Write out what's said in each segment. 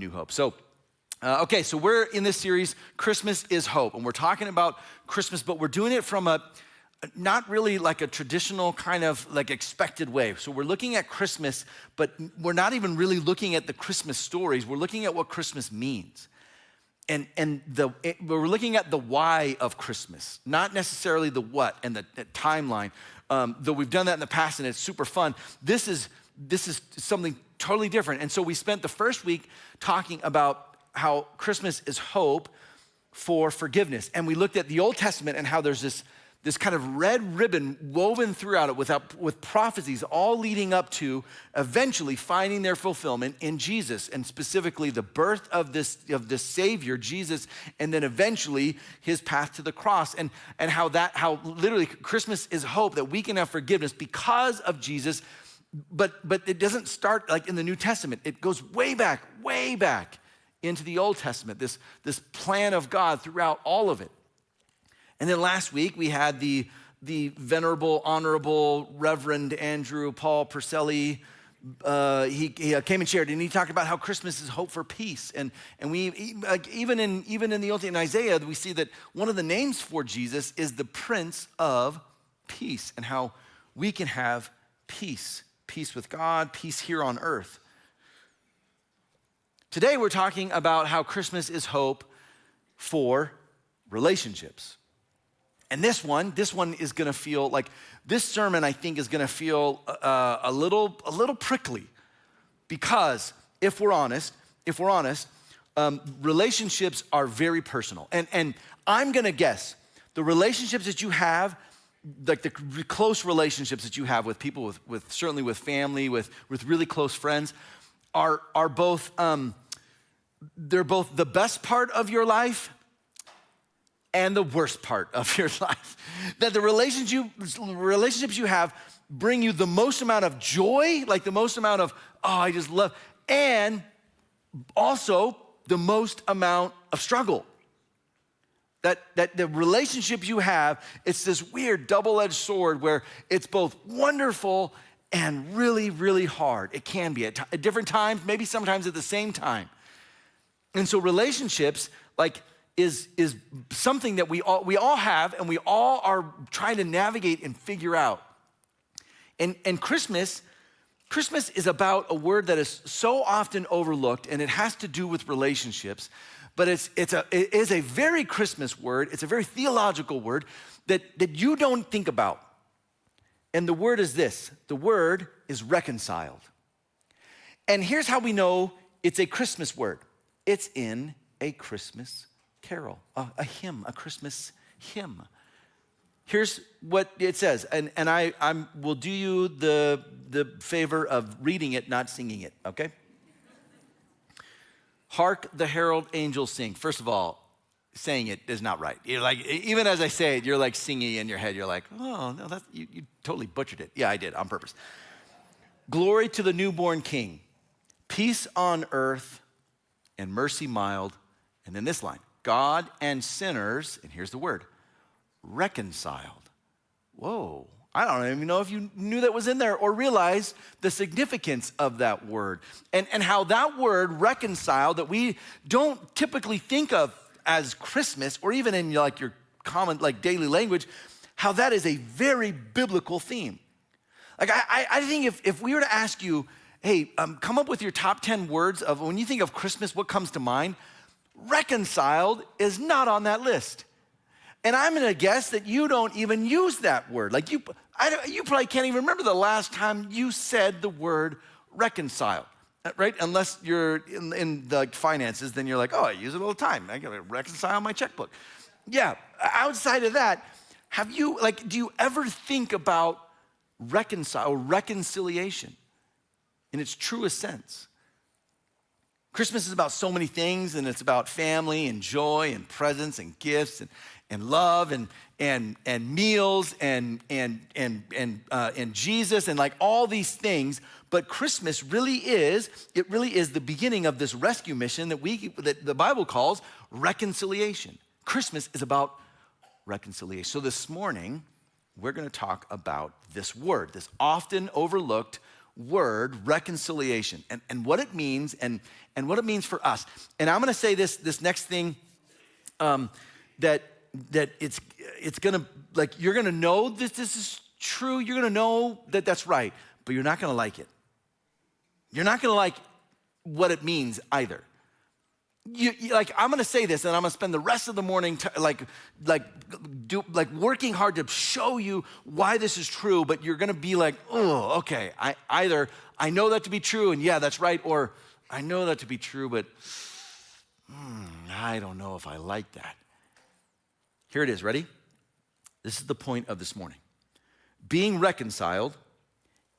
New Hope. So we're in this series, Christmas is Hope, and we're talking about Christmas, but we're doing it from not really like a traditional kind of like expected way. So we're looking at Christmas, but we're not even really looking at the Christmas stories. We're looking at what Christmas means. And we're looking at the why of Christmas, not necessarily the what and the timeline. Though we've done that in the past and it's super fun. This is something totally different. And so we spent the first week talking about how Christmas is hope for forgiveness. And we looked at the Old Testament and how there's this kind of red ribbon woven throughout it with prophecies all leading up to eventually finding their fulfillment in Jesus, and specifically the birth of this Savior, Jesus, and then eventually his path to the cross, and how literally Christmas is hope that we can have forgiveness because of Jesus, but it doesn't start like in the New Testament. It goes way back into the Old Testament, this plan of God throughout all of it. And then last week, we had the venerable, honorable Reverend Andrew Paul Purcelli. He came and shared, and he talked about how Christmas is hope for peace. And we even in the Old Testament, in Isaiah, we see that one of the names for Jesus is the Prince of Peace, and how we can have peace with God, peace here on earth. Today, we're talking about how Christmas is hope for relationships. And this one is gonna feel like, this sermon I think is gonna feel a little prickly, because if we're honest, relationships are very personal. And I'm gonna guess the relationships that you have, like the close relationships that you have with people, with certainly with family, with really close friends, are both, they're both the best part of your life and the worst part of your life. That the relationships you have bring you the most amount of joy, like the most amount of, I just love, and also the most amount of struggle. That the relationships you have, it's this weird double-edged sword where it's both wonderful and really, really hard. It can be at different times, maybe sometimes at the same time. And so relationships, like, is something that we all have, and we all are trying to navigate and figure out. And Christmas is about a word that is so often overlooked, and it has to do with relationships, but it is a very Christmas word. It's a very theological word that you don't think about. And the word is this: the word is reconciled. And here's how we know it's a Christmas word. It's in a Christmas carol, a hymn, a Christmas hymn. Here's what it says, and I will do you the favor of reading it, not singing it, okay? Hark the herald angels sing. First of all, saying it is not right. You're like, even as I say it, you're like singing in your head. You're like, oh, no, you totally butchered it. Yeah, I did, on purpose. Glory to the newborn King, peace on earth and mercy mild. And then this line, God and sinners, and here's the word, reconciled. Whoa, I don't even know if you knew that was in there or realized the significance of that word. And how that word reconciled, that we don't typically think of as Christmas, or even in like your common like daily language, how that is a very biblical theme. Like I think if we were to ask you, hey, come up with your top 10 words of when you think of Christmas, what comes to mind? Reconciled is not on that list. And I'm gonna guess that you don't even use that word. Like you probably can't even remember the last time you said the word reconcile, right? Unless you're in the finances, then you're like, I use it all the time. I gotta reconcile my checkbook. Yeah, outside of that, do you ever think about reconciliation in its truest sense? Christmas is about so many things, and it's about family and joy and presents and gifts and love and meals and Jesus and like all these things. But Christmas really is the beginning of this rescue mission that the Bible calls reconciliation. Christmas is about reconciliation. So this morning, we're gonna talk about this word, this often overlooked word, reconciliation, and what it means and what it means for us. And I'm gonna say this next thing, that it's gonna, like, you're gonna know that this is true, you're gonna know that that's right, but you're not gonna like it. You're not gonna like what it means either. Like, I'm gonna say this, and I'm gonna spend the rest of the morning working hard to show you why this is true, but you're gonna be like, oh, okay, I know that to be true, and yeah, that's right, or I know that to be true, but I don't know if I like that. Here it is, ready? This is the point of this morning. Being reconciled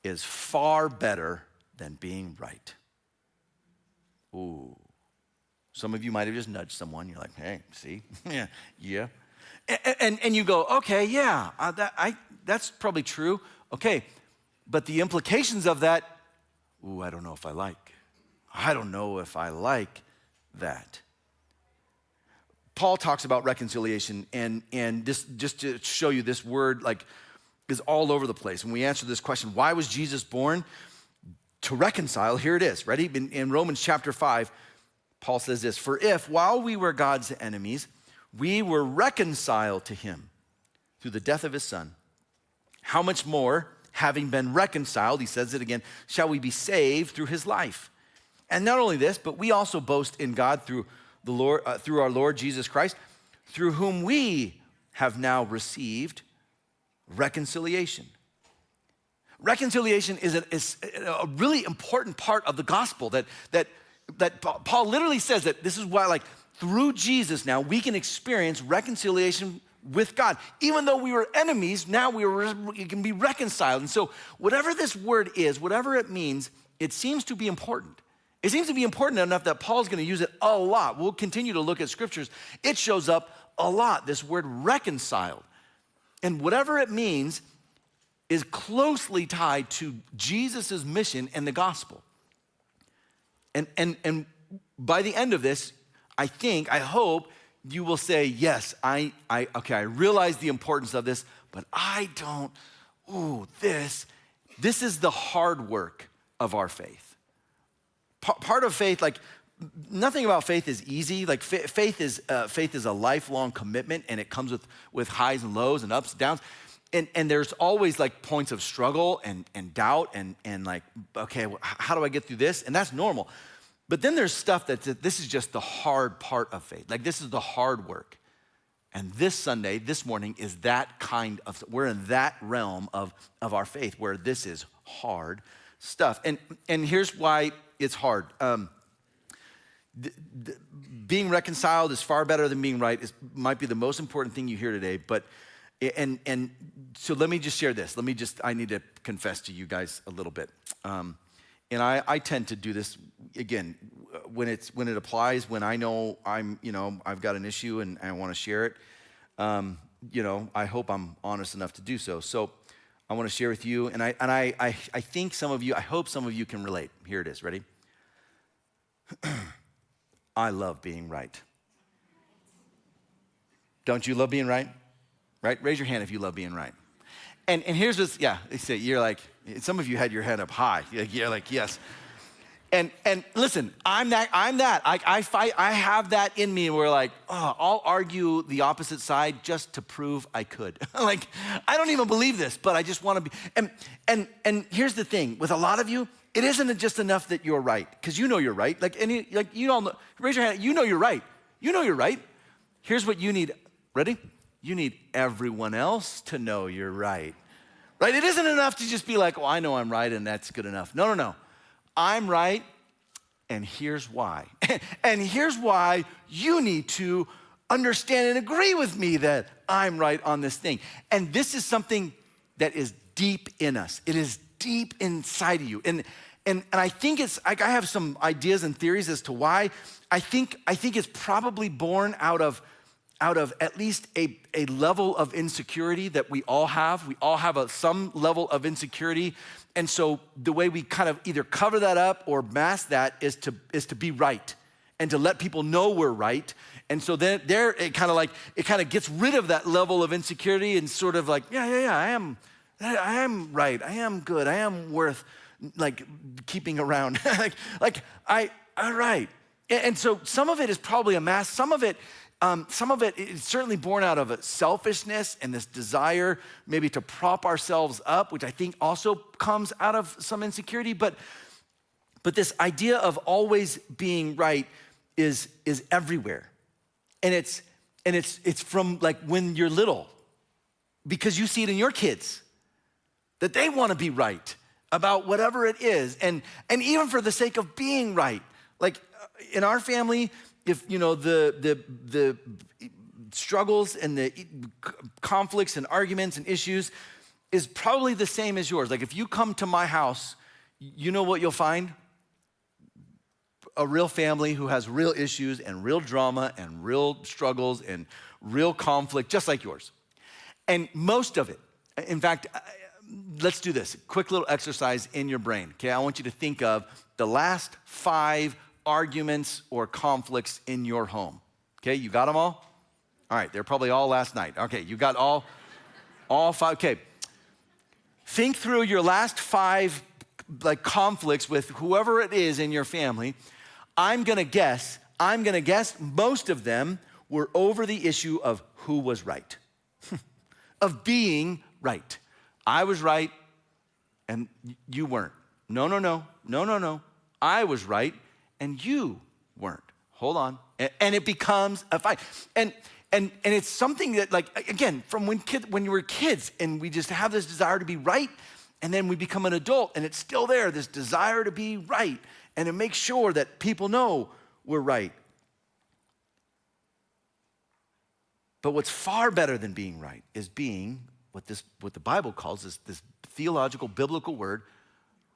is far better than being right. Ooh. Some of you might have just nudged someone. You're like, hey, see? yeah. And you go, okay, yeah, that's probably true. Okay, but the implications of that, I don't know if I like. I don't know if I like that. Paul talks about reconciliation, and this, just to show you, this word like is all over the place. When we answer this question, why was Jesus born? To reconcile, here it is. Ready? In Romans chapter 5, Paul says this, for if while we were God's enemies, we were reconciled to him through the death of his son, how much more, having been reconciled, he says it again, shall we be saved through his life? And not only this, but we also boast in God through the Lord, through our Lord Jesus Christ, through whom we have now received reconciliation. Reconciliation is a really important part of the gospel that Paul literally says that this is why, like, through Jesus now we can experience reconciliation with God. Even though we were enemies, now we can be reconciled. And so whatever this word is, whatever it means, it seems to be important. It seems to be important enough that Paul's gonna use it a lot. We'll continue to look at scriptures. It shows up a lot, this word reconciled. And whatever it means is closely tied to Jesus' mission and the gospel. And by the end of this, I hope you will say, yes, I realize the importance of this, but I don't, this is the hard work of our faith. Part of faith, like, nothing about faith is easy. Like, faith is a lifelong commitment, and it comes with highs and lows and ups and downs. And there's always like points of struggle and doubt and like, okay, how do I get through this? And that's normal. But then there's stuff this is just the hard part of faith. Like, this is the hard work. And this Sunday, this morning, is that kind of, we're in that realm of our faith where this is hard stuff. And here's why it's hard. Being reconciled is far better than being right. Might be the most important thing you hear today, but and so let me just share this. I need to confess to you guys a little bit. And I tend to do this, again, when it applies, when I know I've got an issue and I want to share it, I hope I'm honest enough to do so. So I want to share with you, and I think I hope some of you can relate. Here it is, ready? I love being right. Don't you love being right? Right? Raise your hand if you love being right. And here's what's, you're like, some of you had your hand up high. You're like, yes. And listen, I'm that. I fight, I have that in me, and we're like, I'll argue the opposite side just to prove I could. Like, I don't even believe this, but I just want to be. And here's the thing, with a lot of you, it isn't just enough that you're right, because you know you're right. You all know, raise your hand, you know you're right. You know you're right. Here's what you need. Ready? You need everyone else to know you're right. Right? It isn't enough to just be like, I know I'm right and that's good enough. No. I'm right, and here's why. And here's why you need to understand and agree with me that I'm right on this thing. And this is something that is deep in us. It is deep inside of you. And I think I have some ideas and theories as to why. I think it's probably born out of at least a level of insecurity that we all have. We all have some level of insecurity. And so the way we kind of either cover that up or mask that is to be right and to let people know we're right. And so then it kind of gets rid of that level of insecurity and sort of like, I am right. I am good. I am worth like keeping around. All right. And so some of it is probably a mask. Some of it is certainly born out of a selfishness and this desire maybe to prop ourselves up, which I think also comes out of some insecurity. But this idea of always being right is everywhere. And it's from like when you're little, because you see it in your kids, that they want to be right about whatever it is. And even for the sake of being right. Like in our family, if you know the struggles and the conflicts and arguments and issues is probably the same as yours. Like if you come to my house, you know what you'll find? A real family who has real issues and real drama and real struggles and real conflict, just like yours. And most of it, in fact, let's do this. Quick little exercise in your brain, okay? I want you to think of the last 5 arguments or conflicts in your home, okay? You got them all? All right, they're probably all last night. Okay, you got all 5, okay. Think through your last 5 like conflicts with whoever it is in your family. I'm gonna guess most of them were over the issue of who was right, of being right. I was right and you weren't. No. I was right and you weren't. Hold on. And it becomes a fight. And it's something that, like, again, from when you were kids and we just have this desire to be right, and then we become an adult and it's still there, this desire to be right and to make sure that people know we're right. But what's far better than being right is being what the Bible calls this theological, biblical word,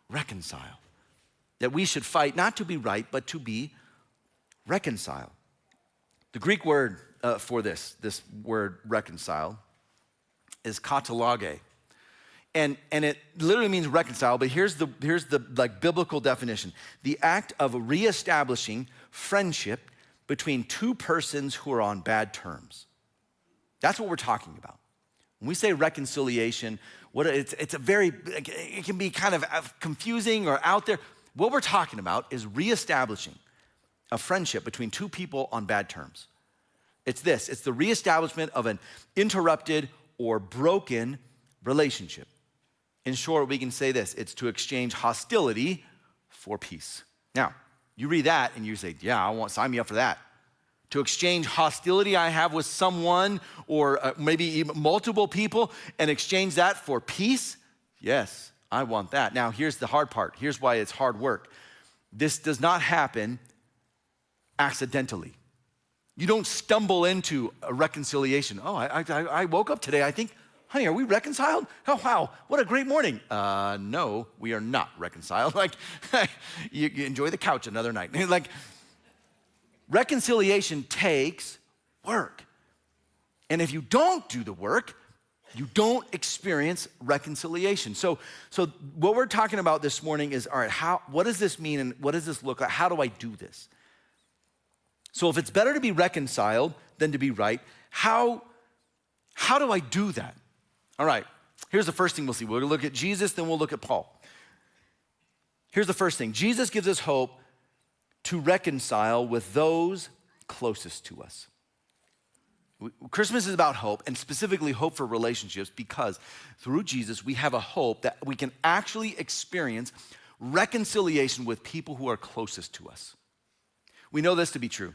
reconcile. That we should fight not to be right, but to be reconciled. The Greek word for this word reconcile is katallage. And it literally means reconcile, but here's the like biblical definition. The act of reestablishing friendship between 2 persons who are on bad terms. That's what we're talking about. When we say reconciliation, it can be kind of confusing or out there. What we're talking about is reestablishing a friendship between 2 people on bad terms. It's the reestablishment of an interrupted or broken relationship. In short, we can say this: it's to exchange hostility for peace. Now, you read that and you say, yeah, sign me up for that. To exchange hostility I have with someone or maybe even multiple people and exchange that for peace? Yes, I want that. Now, here's the hard part. Here's why it's hard work. This does not happen accidentally. You don't stumble into a reconciliation. Oh, I woke up today, I think, honey, are we reconciled? Oh, wow, what a great morning. No, we are not reconciled. Like, you enjoy the couch another night. Like, reconciliation takes work. And if you don't do the work, you don't experience reconciliation. So what we're talking about this morning is, all right, what does this mean and what does this look like? How do I do this? So if it's better to be reconciled than to be right, how do I do that? All right, here's the first thing we'll see. We'll look at Jesus, then we'll look at Paul. Here's the first thing. Jesus gives us hope to reconcile with those closest to us. Christmas is about hope, and specifically hope for relationships, because through Jesus, we have a hope that we can actually experience reconciliation with people who are closest to us. We know this to be true.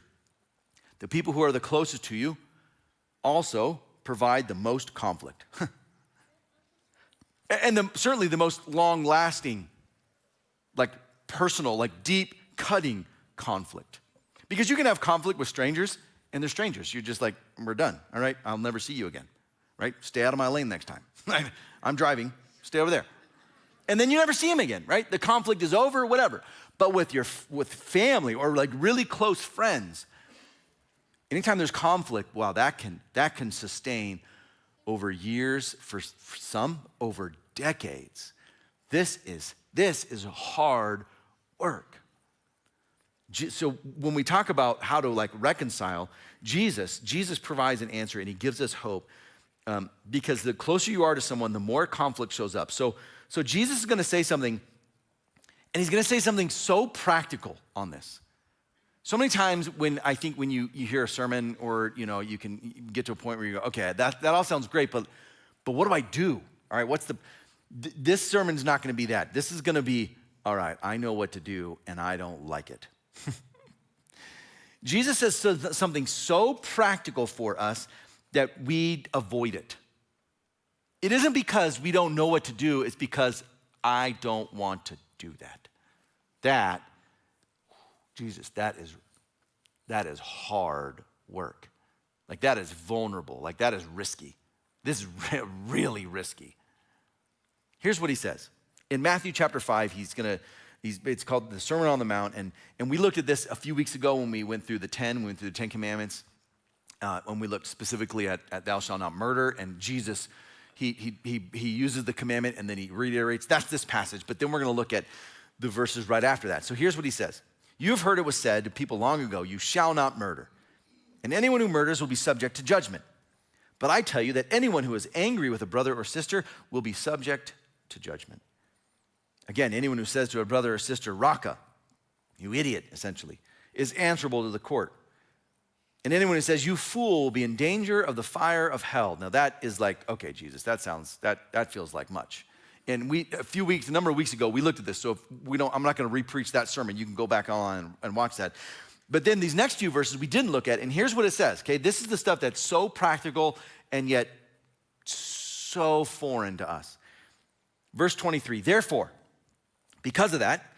The people who are the closest to you also provide the most conflict. And certainly the most long-lasting, like personal, like deep, cutting conflict. Because you can have conflict with strangers, and they're strangers. You're just like, we're done, all right? I'll never see you again, right? Stay out of my lane next time. I'm driving, stay over there. And then you never see them again, right? The conflict is over, whatever. But with family or like really close friends, anytime there's conflict, wow, that can sustain over years, for some over decades. This is hard work. So when we talk about how to like reconcile, Jesus provides an answer, and he gives us hope, because the closer you are to someone, the more conflict shows up. So Jesus is going to say something And he's gonna say something so practical on this. So many times when you hear a sermon or you can get to a point where you go, okay, that all sounds great, but what do I do? All right, this sermon's not gonna be that. This is gonna be, all right, I know what to do and I don't like it. Jesus says something so practical for us that we avoid it. It isn't because we don't know what to do, it's because I don't want to do that. Jesus, that is hard work. Like that is vulnerable, like that is risky. This is really risky. Here's what he says. In Matthew chapter 5, it's called the Sermon on the Mount, and we looked at this a few weeks ago when we went through the 10 Commandments, when we looked specifically at thou shalt not murder, and Jesus, he uses the commandment and then he reiterates. That's this passage, but then we're gonna look at the verses right after that. So here's what he says. You have heard it was said to people long ago, you shall not murder, and anyone who murders will be subject to judgment. But I tell you that anyone who is angry with a brother or sister will be subject to judgment. Again, anyone who says to a brother or sister, Raka, you idiot, essentially, is answerable to the court. And anyone who says, you fool, will be in danger of the fire of hell. Now that is like, okay, Jesus, that feels like much. And a number of weeks ago, we looked at this. So I'm not gonna re-preach that sermon. You can go back online and watch that. But then these next few verses we didn't look at, and here's what it says, okay? This is the stuff that's so practical and yet so foreign to us. Verse 23, therefore, because of that,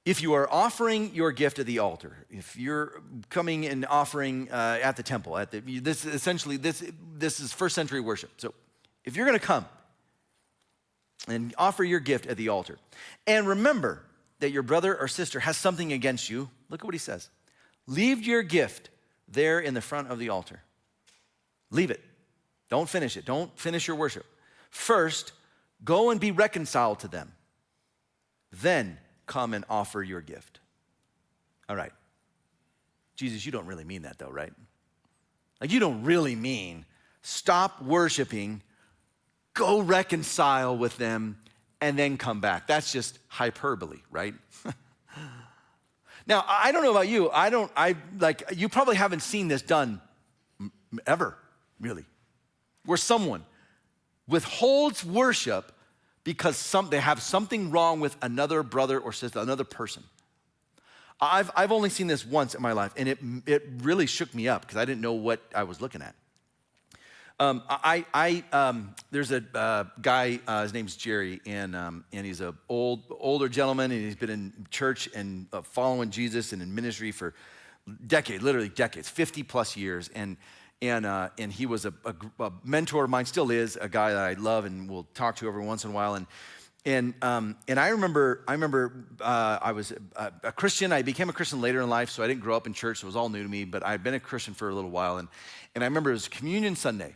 if you are offering your gift at the altar, if you're coming and offering at the temple, this is first century worship. So if you're gonna come and offer your gift at the altar, and remember that your brother or sister has something against you, look at what he says. Leave your gift there in the front of the altar. Leave it. Don't finish it. Don't finish your worship. First, go and be reconciled to them. Then come and offer your gift. All right. Jesus, you don't really mean that though, right? Like you don't really mean stop worshiping, go reconcile with them, and then come back. That's just hyperbole, right? Now, I don't know about you. You probably haven't seen this done ever, really, where someone withholds worship because they have something wrong with another brother or sister, another person. I've only seen this once in my life, and it really shook me up because I didn't know what I was looking at. There's a guy, his name's Jerry, and he's an older gentleman, and he's been in church and following Jesus and in ministry for literally decades, 50 plus years, and he was a mentor of mine, still is, a guy that I love and will talk to every once in a while, and I remember I was a Christian. I became a Christian later in life, so I didn't grow up in church, so it was all new to me, but I'd been a Christian for a little while, and I remember it was Communion Sunday.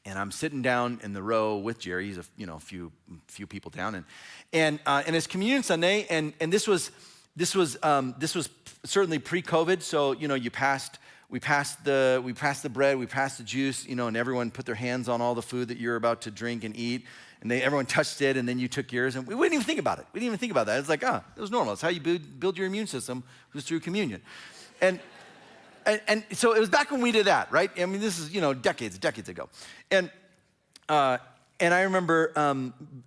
And I'm sitting down in the row with Jerry. He's a few people down, and it's Communion Sunday, and this was certainly pre-COVID. So we passed the bread, we passed the juice, and everyone put their hands on all the food that you're about to drink and eat, and everyone touched it, and then you took yours, and we didn't even think about it. We didn't even think about that. It's like, it was normal. It's how you build your immune system, was through communion, And so it was back when we did that, right? I mean, this is, decades ago. And I remember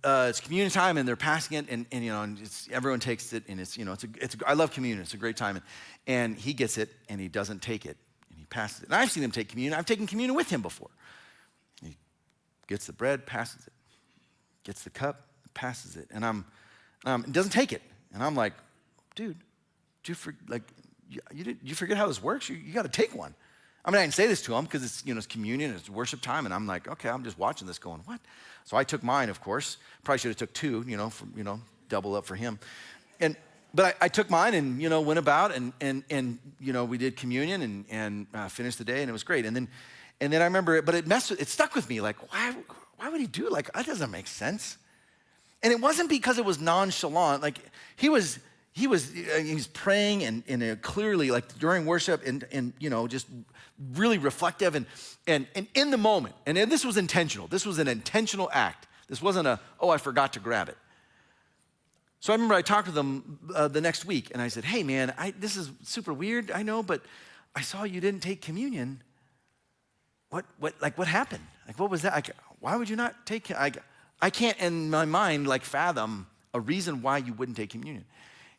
it's communion time, and they're passing it, and everyone takes it, and I love communion. It's a great time. And he gets it, and he doesn't take it, and he passes it. And I've seen him take communion. I've taken communion with him before. He gets the bread, passes it. Gets the cup, passes it. And doesn't take it. And I'm like, dude, you forget how this works? You got to take one. I mean, I didn't say this to him because it's communion, it's worship time, and I'm like, okay, I'm just watching this going, what? So I took mine, of course. Probably should have took two, double up for him. But I took mine and, went about and we did communion and finished the day, and it was great. And then I remember it, but it stuck with me, like, why would he do it? Like, that doesn't make sense. And it wasn't because it was nonchalant. Like, he was praying and clearly, like, during worship and just really reflective and in the moment. And this was intentional. This was an intentional act. This wasn't I forgot to grab it. So I remember I talked to them the next week, and I said, hey, man, this is super weird, I know, but I saw you didn't take communion. What happened? Like, what was that? Why would you not take, I can't in my mind like fathom a reason why you wouldn't take communion.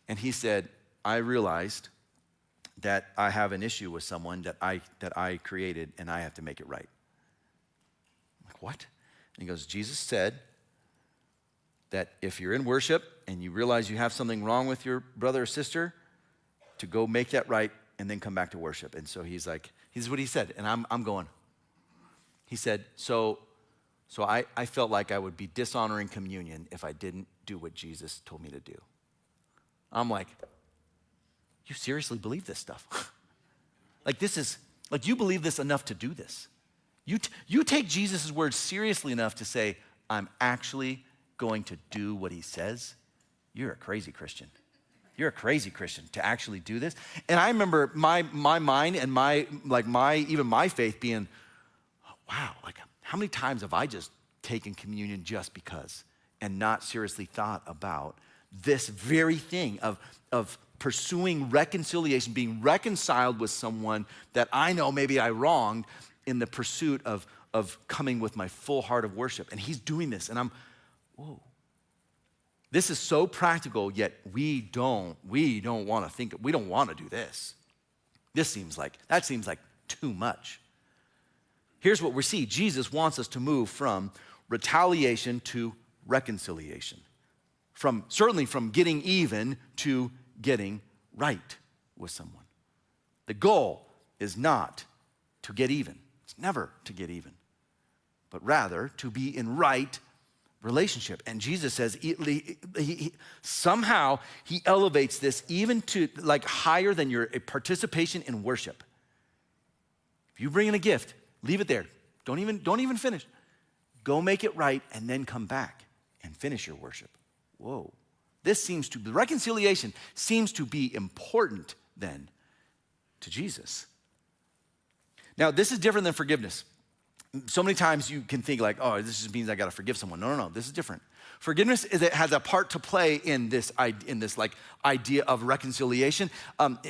And he said, I realized that I have an issue with someone that I created, and I have to make it right. I'm like, what? And he goes, Jesus said that if you're in worship and you realize you have something wrong with your brother or sister, to go make that right and then come back to worship. And so he's like, this is what he said, and I'm going. He said, so I felt like I would be dishonoring communion if I didn't do what Jesus told me to do. I'm like, you seriously believe this stuff? Like you believe this enough to do this. You take Jesus' words seriously enough to say, I'm actually going to do what he says? You're a crazy Christian. You're a crazy Christian to actually do this. And I remember my mind and even my faith being, wow, like how many times have I just taken communion just because and not seriously thought about this very thing of pursuing reconciliation, being reconciled with someone that I know maybe I wronged in the pursuit of coming with my full heart of worship. And he's doing this, and I'm, whoa. This is so practical, yet we don't want to think, we don't want to do this. That seems like too much. Here's what we see. Jesus wants us to move from retaliation to reconciliation. Certainly from getting even to getting right with someone. The goal is not to get even. It's never to get even, but rather to be in right relationship. And Jesus says somehow he elevates this even to like higher than your participation in worship. If you bring in a gift, leave it there. Don't even finish. Go make it right and then come back and finish your worship. Whoa. The reconciliation seems to be important then to Jesus. Now, this is different than forgiveness. So many times you can think like, oh, this just means I gotta forgive someone. No, this is different. Forgiveness has a part to play in this like idea of reconciliation.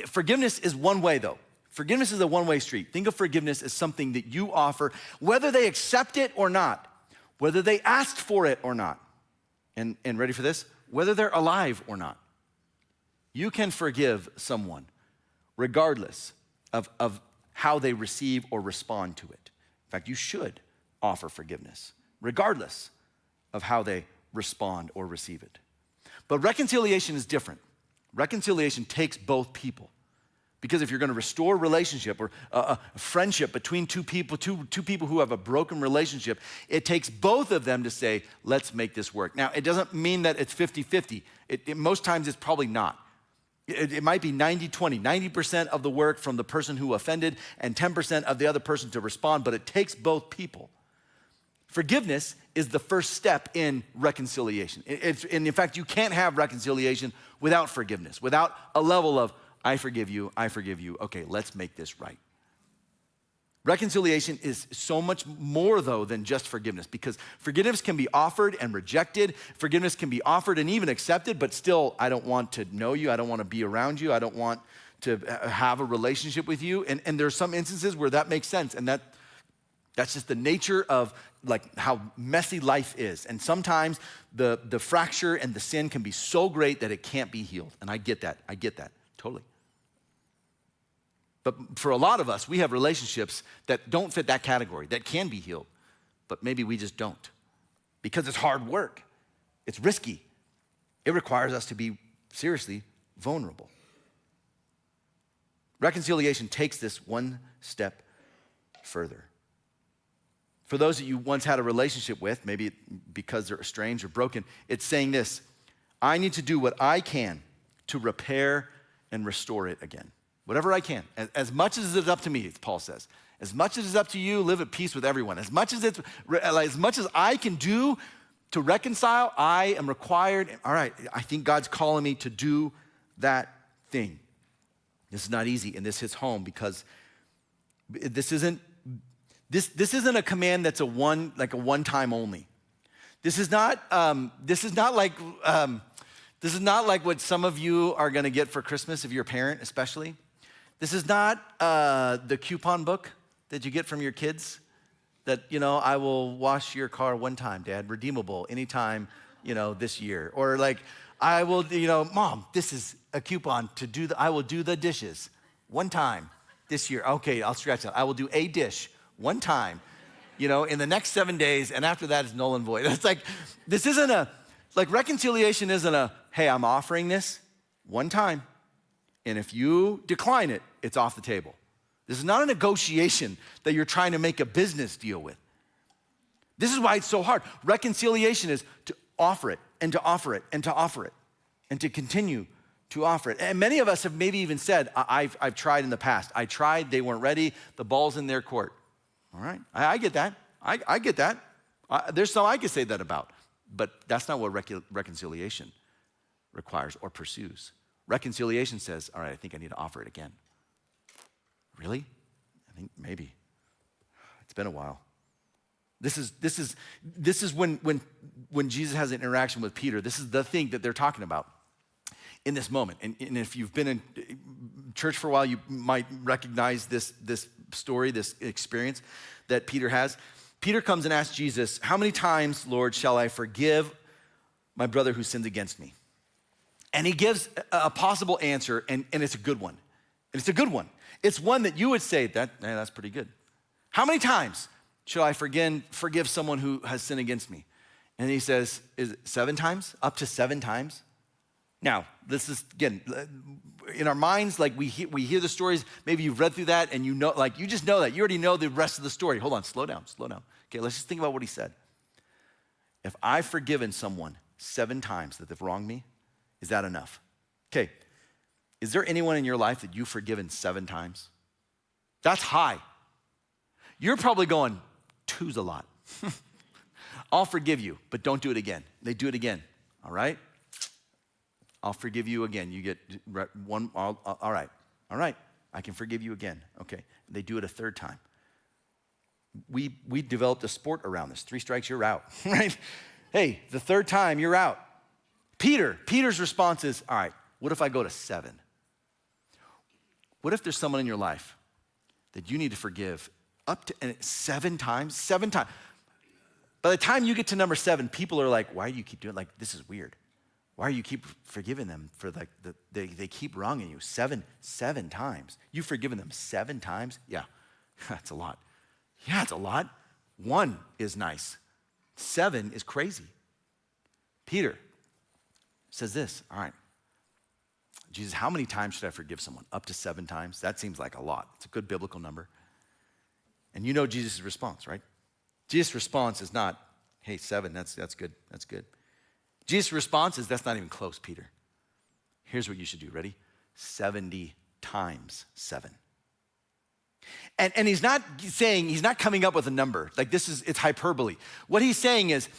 Forgiveness is one way though. Forgiveness is a one-way street. Think of forgiveness as something that you offer, whether they accept it or not, whether they asked for it or not. And ready for this? Whether they're alive or not. You can forgive someone regardless of how they receive or respond to it. In fact, you should offer forgiveness regardless of how they respond or receive it. But reconciliation is different. Reconciliation takes both people. Because if you're gonna restore a relationship or a friendship between two people who have a broken relationship, it takes both of them to say, let's make this work. Now, it doesn't mean that it's 50-50. Most times it's probably not. It might be 90-20, 90% of the work from the person who offended and 10% of the other person to respond, but it takes both people. Forgiveness is the first step in reconciliation. And in fact, you can't have reconciliation without forgiveness, without a level of, I forgive you, okay, let's make this right. Reconciliation is so much more though than just forgiveness, because forgiveness can be offered and rejected. Forgiveness can be offered and even accepted, but still, I don't want to know you. I don't want to be around you. I don't want to have a relationship with you. And there's some instances where that makes sense, and that's just the nature of like how messy life is. And sometimes the fracture and the sin can be so great that it can't be healed. And I get that, totally. But for a lot of us, we have relationships that don't fit that category, that can be healed, but maybe we just don't because it's hard work. It's risky. It requires us to be seriously vulnerable. Reconciliation takes this one step further. For those that you once had a relationship with, maybe because they're estranged or broken, it's saying this: I need to do what I can to repair and restore it again. Whatever I can, as much as it's up to me, Paul says. As much as it's up to you, live at peace with everyone. As much as I can do to reconcile, I am required. All right, I think God's calling me to do that thing. This is not easy, and this hits home because this isn't a command that's a one time only. This is not like This is not like what some of you are gonna get for Christmas if you're a parent, especially. This is not the coupon book that you get from your kids that, I will wash your car one time, Dad, redeemable anytime, this year. Or like, I will, Mom, this is a coupon I will do the dishes one time this year. Okay, I'll scratch that. I will do a dish one time, in the next 7 days, and after that it's null and void. It's like, this isn't reconciliation isn't hey, I'm offering this one time, and if you decline it, it's off the table. This is not a negotiation that you're trying to make a business deal with. This is why it's so hard. Reconciliation is to offer it, and to offer it, and to offer it, and to continue to offer it. And many of us have maybe even said, I've tried in the past. I tried, they weren't ready, the ball's in their court. All right, I get that. I get that. There's some I could say that about, but that's not what reconciliation requires or pursues. Reconciliation says, all right, I think I need to offer it again. Really? I think maybe. It's been a while. This is when Jesus has an interaction with Peter. This is the thing that they're talking about in this moment. And if you've been in church for a while, you might recognize this story, this experience that Peter has. Peter comes and asks Jesus, how many times, Lord, shall I forgive my brother who sins against me? And he gives a possible answer, and it's a good one. And it's a good one. It's one that you would say, that's pretty good. How many times should I forgive someone who has sinned against me? And he says, is it 7 times? Up to 7 times? Now, this is, again, in our minds, like we hear the stories, maybe you've read through that and you just know that. You already know the rest of the story. Hold on, slow down. Okay, let's just think about what he said. If I've forgiven someone 7 times that they've wronged me, is that enough? Okay, is there anyone in your life that you've forgiven 7 times? That's high. You're probably going, 2's a lot. I'll forgive you, but don't do it again. They do it again, all right? I'll forgive you again. You get one, all right, I can forgive you again. Okay, they do it a 3rd time. We developed a sport around this. 3 strikes, you're out, right? Hey, the 3rd time, you're out. Peter's response is, all right, what if I go to 7? What if there's someone in your life that you need to forgive up to 7 times? 7 times. By the time you get to number 7, people are like, why do you keep doing it? Like, this is weird. Why do you keep forgiving them for they keep wronging you 7 times? You've forgiven them 7 times? Yeah, that's a lot. Yeah, it's a lot. 1 is nice. 7 is crazy. Peter says this, all right, Jesus, how many times should I forgive someone? Up to 7 times? That seems like a lot. It's a good biblical number. And you know Jesus' response, right? Jesus' response is not, hey, 7, that's good, that's good. Jesus' response is, that's not even close, Peter. Here's what you should do, ready? 70 times 7. And he's not coming up with a number. Like it's hyperbole. What he's saying is,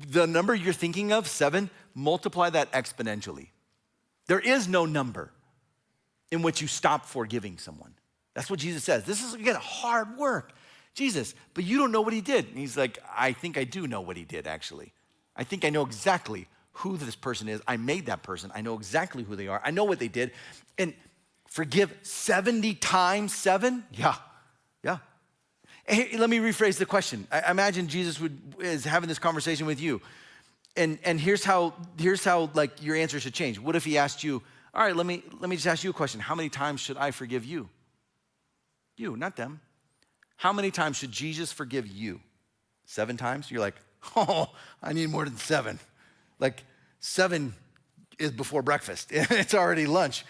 the number you're thinking of, 7, multiply that exponentially. There is no number in which you stop forgiving someone. That's what Jesus says. This is, again, hard work. Jesus, but you don't know what he did. And he's like, I think I do know what he did, actually. I think I know exactly who this person is. I made that person. I know exactly who they are. I know what they did. And forgive 70 times 7? Yeah. Hey, let me rephrase the question. I imagine Jesus is having this conversation with you. And here's how like your answer should change. What if he asked you, all right, let me just ask you a question. How many times should I forgive you? You, not them. How many times should Jesus forgive you? 7 times? You're like, oh, I need more than 7. Like 7 is before breakfast. It's already lunch.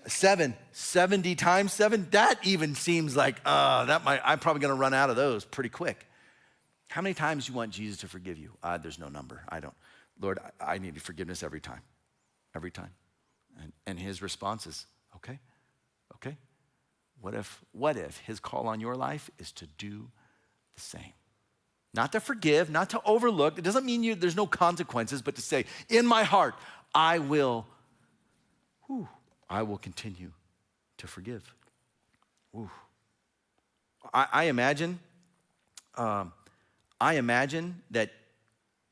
70 times 7? That even seems like, I'm probably gonna run out of those pretty quick. How many times you want Jesus to forgive you? There's no number. I don't. Lord, I need forgiveness every time. Every time. And his response is, okay. What if his call on your life is to do the same? Not to forgive, not to overlook. It doesn't mean there's no consequences, but to say, in my heart, I will continue to forgive. Ooh. I imagine that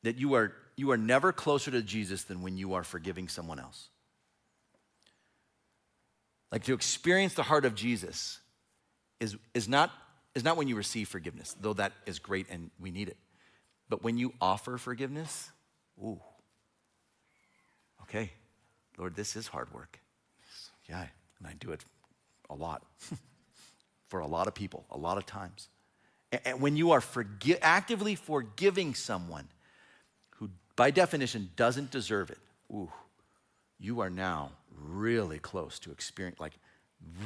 you are are never closer to Jesus than when you are forgiving someone else. Like to experience the heart of Jesus is not when you receive forgiveness, though that is great and we need it. But when you offer forgiveness, ooh, okay, Lord, this is hard work. Yeah, and I do it a lot for a lot of people, a lot of times. And when you are actively forgiving someone who, by definition, doesn't deserve it, ooh, you are now really close to experience, like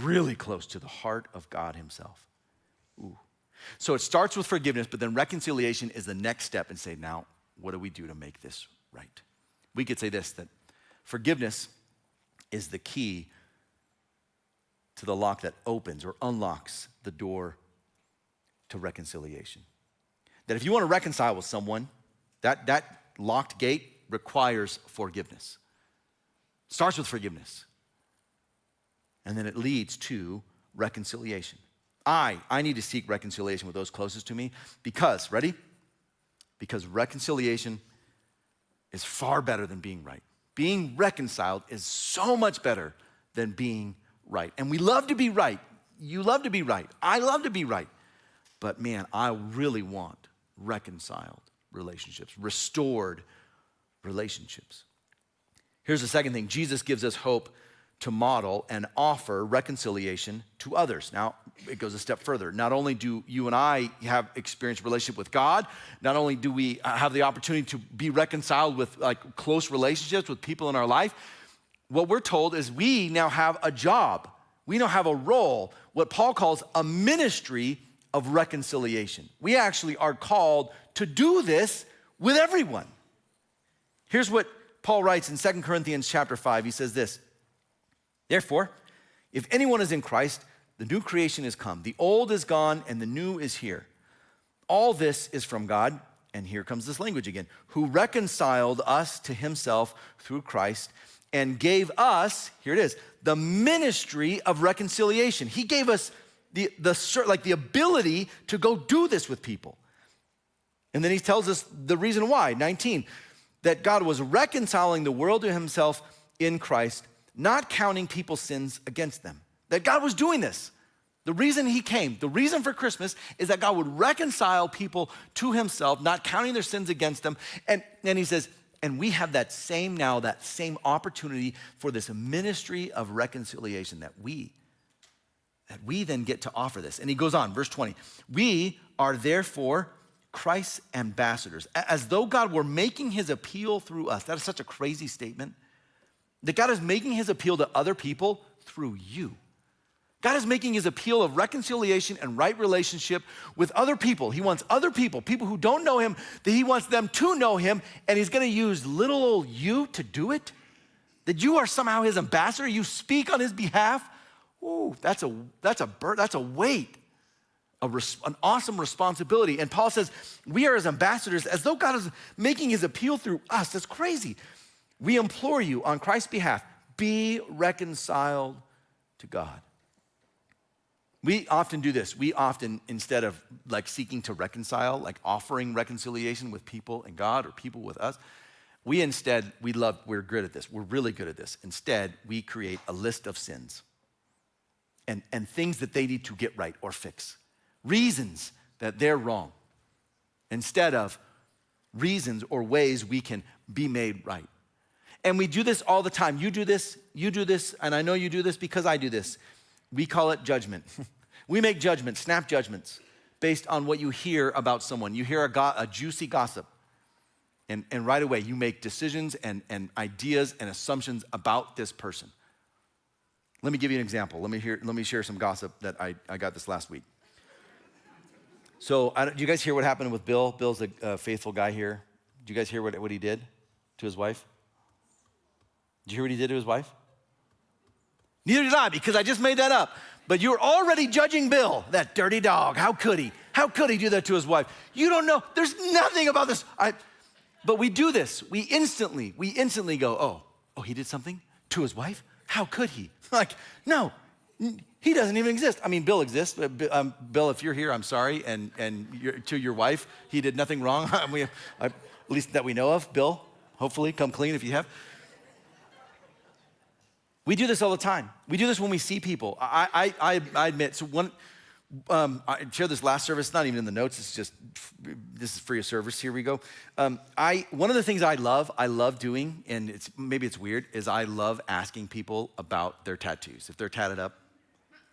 really close to the heart of God himself. Ooh. So it starts with forgiveness, but then reconciliation is the next step and say, now, what do we do to make this right? We could say this, that forgiveness is the key to the lock that opens or unlocks the door to reconciliation. That if you want to reconcile with someone, that locked gate requires forgiveness. It starts with forgiveness. And then it leads to reconciliation. I need to seek reconciliation with those closest to me because, ready? Because reconciliation is far better than being right. Being reconciled is so much better than being right. And we love to be right. You love to be right. I love to be right. But man, I really want reconciled relationships, restored relationships. Here's the second thing. Jesus gives us hope to model and offer reconciliation to others. Now, it goes a step further. Not only do you and I have experienced relationship with God, not only do we have the opportunity to be reconciled with like close relationships with people in our life, what we're told is we now have a job. We now have a role, what Paul calls a ministry of reconciliation. We actually are called to do this with everyone. Here's what Paul writes in 2 Corinthians chapter 5. He says this, therefore, if anyone is in Christ, the new creation is come. The old is gone and the new is here. All this is from God, and here comes this language again, who reconciled us to himself through Christ and gave us, here it is, the ministry of reconciliation. He gave us the ability to go do this with people. And then he tells us the reason why, 19, that God was reconciling the world to himself in Christ, not counting people's sins against them. That God was doing this. The reason he came, the reason for Christmas is that God would reconcile people to himself, not counting their sins against them. And he says, and we have that same opportunity for this ministry of reconciliation that we then get to offer this. And he goes on, verse 20, we are therefore Christ's ambassadors, as though God were making his appeal through us. That is such a crazy statement. That God is making his appeal to other people through you. God is making his appeal of reconciliation and right relationship with other people. He wants other people who don't know him, that he wants them to know him, and he's gonna use little old you to do it. That you are somehow his ambassador, you speak on his behalf. Ooh, that's a weight, an awesome responsibility. And Paul says, we are his ambassadors as though God is making his appeal through us. That's crazy. We implore you on Christ's behalf, be reconciled to God. We often do this. We often, instead of like seeking to reconcile, like offering reconciliation with people and God or people with us, we're good at this. We're really good at this. Instead, we create a list of sins and things that they need to get right or fix. Reasons that they're wrong. Instead of reasons or ways we can be made right. And we do this all the time. You do this, and I know you do this because I do this. We call it judgment. We make judgments, snap judgments, based on what you hear about someone. You hear a juicy gossip, and right away you make decisions and ideas and assumptions about this person. Let me give you an example. Let me share some gossip that I got this last week. So, do you guys hear what happened with Bill? Bill's a faithful guy here. Did you guys hear what he did to his wife? Did you hear what he did to his wife? Neither did I, because I just made that up. But you're already judging Bill, that dirty dog. How could he? How could he do that to his wife? You don't know. There's nothing about this. But we do this. We instantly go, oh, he did something to his wife? How could he? Like, no, he doesn't even exist. I mean, Bill exists. Bill, if you're here, I'm sorry. And to your wife, he did nothing wrong. at least that we know of. Bill, hopefully, come clean if you have. We do this all the time. We do this when we see people. I admit, so I shared this last service, not even in the notes, it's just, this is free of service, here we go. One of the things I love doing, and maybe it's weird, is I love asking people about their tattoos. If they're tatted up,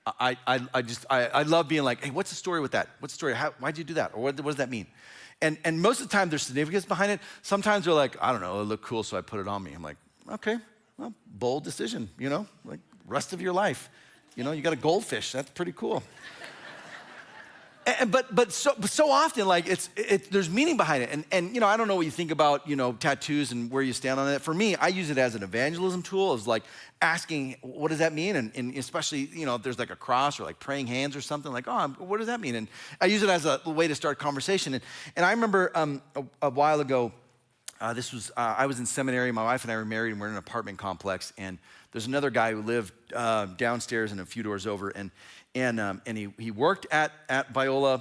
I love being like, hey, what's the story with that? What's the story? Why'd you do that? Or what does that mean? And most of the time there's significance behind it. Sometimes they're like, I don't know, it looked cool, so I put it on me. I'm like, okay, well, bold decision, like rest of your life. You got a goldfish, that's pretty cool. But so often, like there's meaning behind it, and I don't know what you think about tattoos and where you stand on it. For me, I use it as an evangelism tool. It's like asking, what does that mean? And especially if there's like a cross or like praying hands or something, like, oh, what does that mean? And I use it as a way to start conversation. And I remember a while ago, I was in seminary. My wife and I were married, and we're in an apartment complex. And there's another guy who lived downstairs and a few doors over, and he worked at Biola,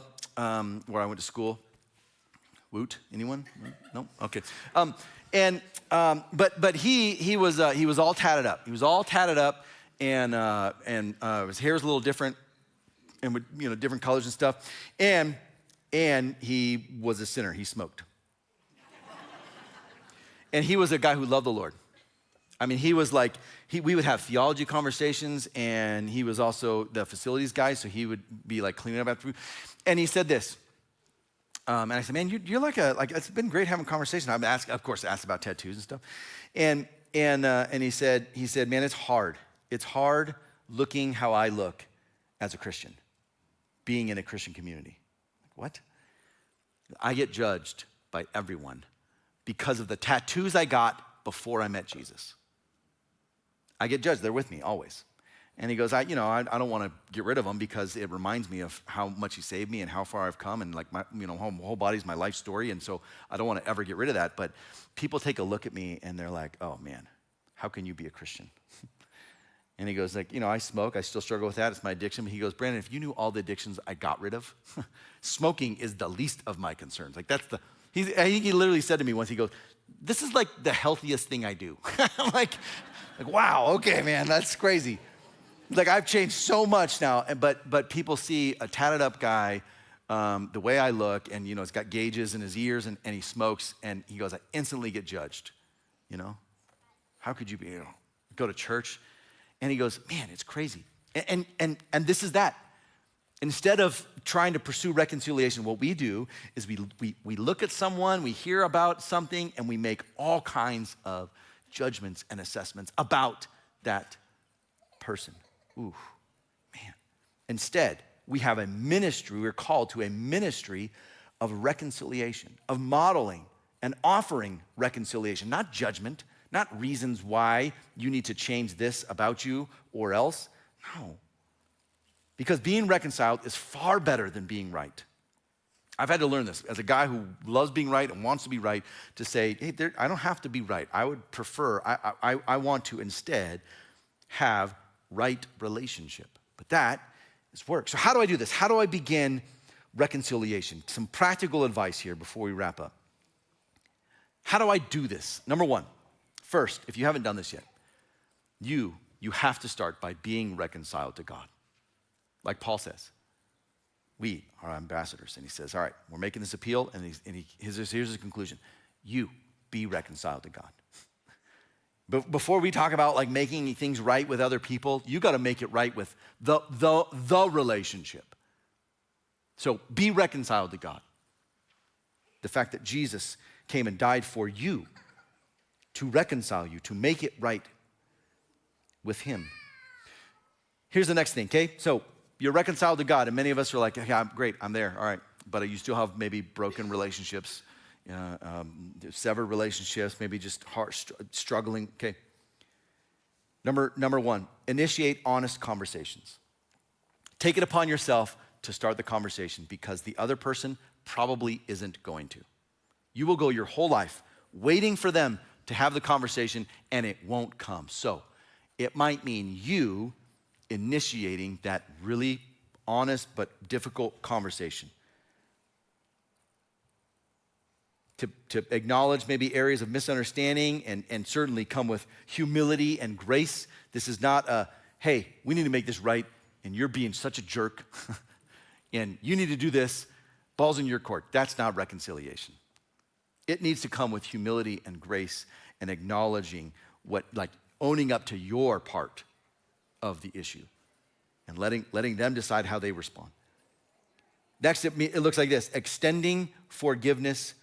where I went to school. Woot? Anyone? No? Okay. But he was all tatted up. He was all tatted up, and his hair was a little different, and with different colors and stuff. And he was a sinner. He smoked. And he was a guy who loved the Lord. I mean, he was like, we would have theology conversations, and he was also the facilities guy, so he would be like cleaning up after. And he said this, and I said, man, you're like it's been great having a conversation. I've asked about tattoos and stuff. And he said, man, it's hard. It's hard looking how I look as a Christian, being in a Christian community. What? I get judged by everyone because of the tattoos I got before I met Jesus. I get judged. They're with me always. And he goes, I don't want to get rid of them because it reminds me of how much he saved me and how far I've come, and like my whole body's my life story, and so I don't want to ever get rid of that. But people take a look at me and they're like, oh man, how can you be a Christian? And he goes like, I smoke, I still struggle with that, it's my addiction. But he goes, Brandon, if you knew all the addictions I got rid of, smoking is the least of my concerns. Like I think he literally said to me once, he goes, this is like the healthiest thing I do. I'm like, wow, okay, man, that's crazy. Like I've changed so much now, but people see a tatted up guy, the way I look, and he's got gauges in his ears, and he smokes, and he goes, I instantly get judged. How could you go to church? And he goes, man, it's crazy. And this is that. Instead of trying to pursue reconciliation, what we do is we look at someone, we hear about something, and we make all kinds of judgments and assessments about that person. Ooh, man. Instead, we have a ministry, we're called to a ministry of reconciliation, of modeling and offering reconciliation, not judgment, not reasons why you need to change this about you or else. No. Because being reconciled is far better than being right. I've had to learn this as a guy who loves being right and wants to be right, to say, hey, I don't have to be right. I would prefer, I want to instead have right relationship. But that is work. So how do I do this? How do I begin reconciliation? Some practical advice here before we wrap up. How do I do this? Number one, first, if you haven't done this yet, you have to start by being reconciled to God. Like Paul says, we are ambassadors. And he says, all right, we're making this appeal, and here's his conclusion. You be reconciled to God. But before we talk about like making things right with other people, you got to make it right with the relationship. So be reconciled to God. The fact that Jesus came and died for you to reconcile you, to make it right with him. Here's the next thing, okay? So you're reconciled to God, and many of us are like, yeah, great, I'm there, all right. But you still have maybe broken relationships, severed relationships, maybe just struggling, okay? Number one, initiate honest conversations. Take it upon yourself to start the conversation, because the other person probably isn't going to. You will go your whole life waiting for them to have the conversation, and it won't come. So it might mean you initiating that really honest but difficult conversation. to acknowledge maybe areas of misunderstanding and certainly come with humility and grace. This is not a, hey, we need to make this right and you're being such a jerk and you need to do this, ball's in your court. That's not reconciliation. It needs to come with humility and grace and acknowledging like owning up to your part of the issue and letting them decide how they respond. Next, it looks like this: extending forgiveness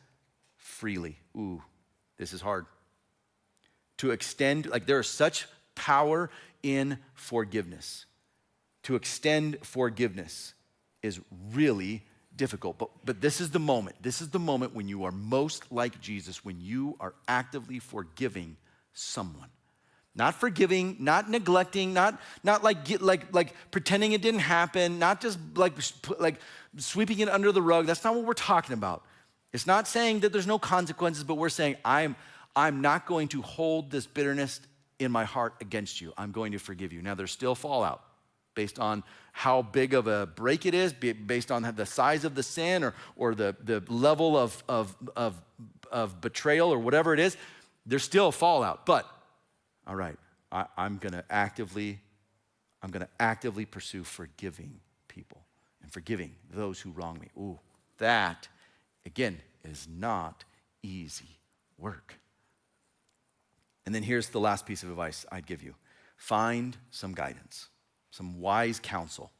freely. Ooh, this is hard. To extend, like there is such power in forgiveness. To extend forgiveness is really difficult, but this is the moment. This is the moment when you are most like Jesus, when you are actively forgiving someone. Not forgiving, not neglecting, not like pretending it didn't happen, not just like sweeping it under the rug. That's not what we're talking about. It's not saying that there's no consequences, but we're saying I'm not going to hold this bitterness in my heart against you. I'm going to forgive you. Now there's still fallout based on how big of a break it is, based on the size of the sin or the level of betrayal or whatever it is. There's still fallout, but all right, I'm gonna actively pursue forgiving people and forgiving those who wrong me. Ooh, that, again, is not easy work. And then here's the last piece of advice I'd give you. Find some guidance, some wise counsel.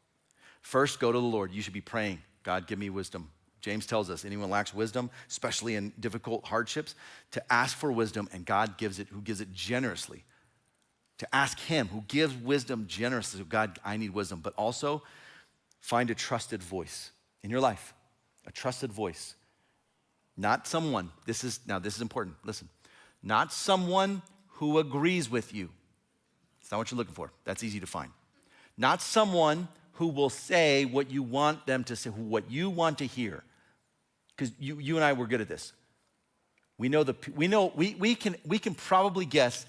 First, go to the Lord. You should be praying, God, give me wisdom. James tells us anyone lacks wisdom, especially in difficult hardships, to ask for wisdom, and God gives it, who gives it generously. To ask him who gives wisdom generously. So God, I need wisdom. But also find a trusted voice in your life. A trusted voice. Not someone, this is important, listen. Not someone who agrees with you. It's not what you're looking for. That's easy to find. Not someone who will say what you want them to say, what you want to hear. Because you and I were good at this. We can probably guess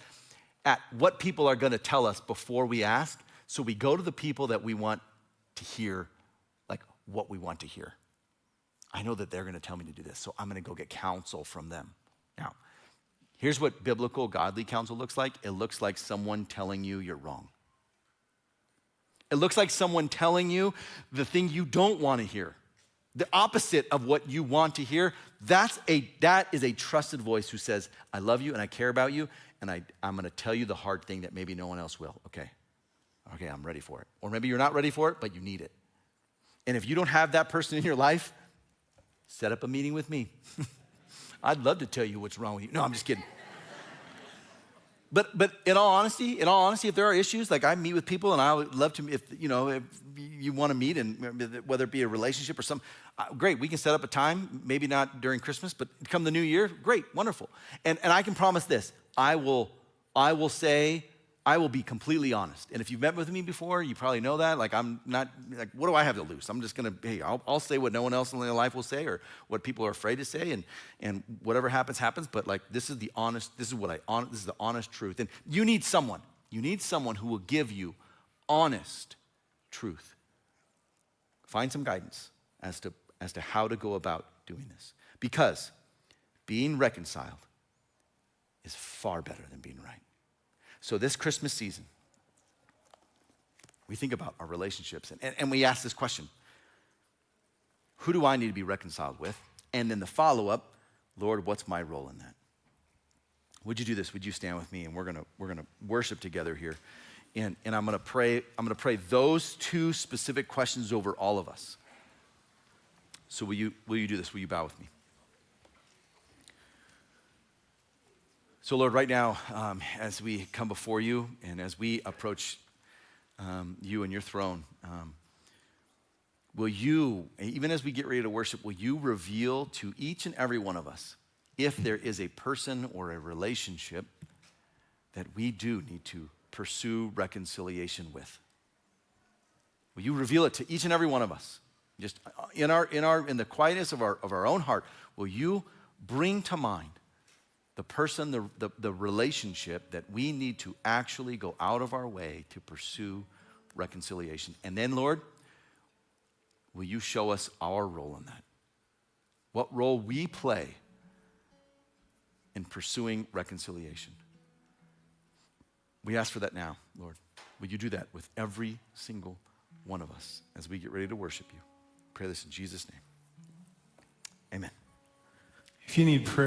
at what people are gonna tell us before we ask. So we go to the people that we want to hear, like what we want to hear. I know that they're gonna tell me to do this, so I'm gonna go get counsel from them. Now, here's what biblical, godly counsel looks like. It looks like someone telling you you're wrong. It looks like someone telling you the thing you don't want to hear. The opposite of what you want to hear. That is a trusted voice who says, I love you and I care about you, and I'm gonna tell you the hard thing that maybe no one else will. Okay, I'm ready for it. Or maybe you're not ready for it, but you need it. And if you don't have that person in your life, set up a meeting with me. I'd love to tell you what's wrong with you. No, I'm just kidding. But in all honesty, if there are issues, like I meet with people and I would love to, if you want to meet, and whether it be a relationship or something, great, we can set up a time, maybe not during Christmas, but come the new year, great, wonderful. And I can promise this, I will be completely honest. And if you've met with me before, you probably know that. Like I'm not, like what do I have to lose? I'm just gonna, I'll say what no one else in their life will say or what people are afraid to say, and whatever happens, but like this is the honest truth. And you need someone who will give you honest truth. Find some guidance as to how to go about doing this. Because being reconciled is far better than being right. So this Christmas season, we think about our relationships and we ask this question: who do I need to be reconciled with? And then the follow-up, Lord, what's my role in that? Would you do this? Would you stand with me? And we're gonna worship together here. And I'm gonna pray those two specific questions over all of us. So will you do this? Will you bow with me? So Lord, right now, as we come before you and as we approach you and your throne, will you, even as we get ready to worship, will you reveal to each and every one of us if there is a person or a relationship that we do need to pursue reconciliation with? Will you reveal it to each and every one of us? Just in the quietness of our own heart, will you bring to mind the person, the relationship that we need to actually go out of our way to pursue reconciliation? And then, Lord, will you show us our role in that? What role we play in pursuing reconciliation. We ask for that now, Lord. Will you do that with every single one of us as we get ready to worship you? Pray this in Jesus' name. Amen. If you need prayer,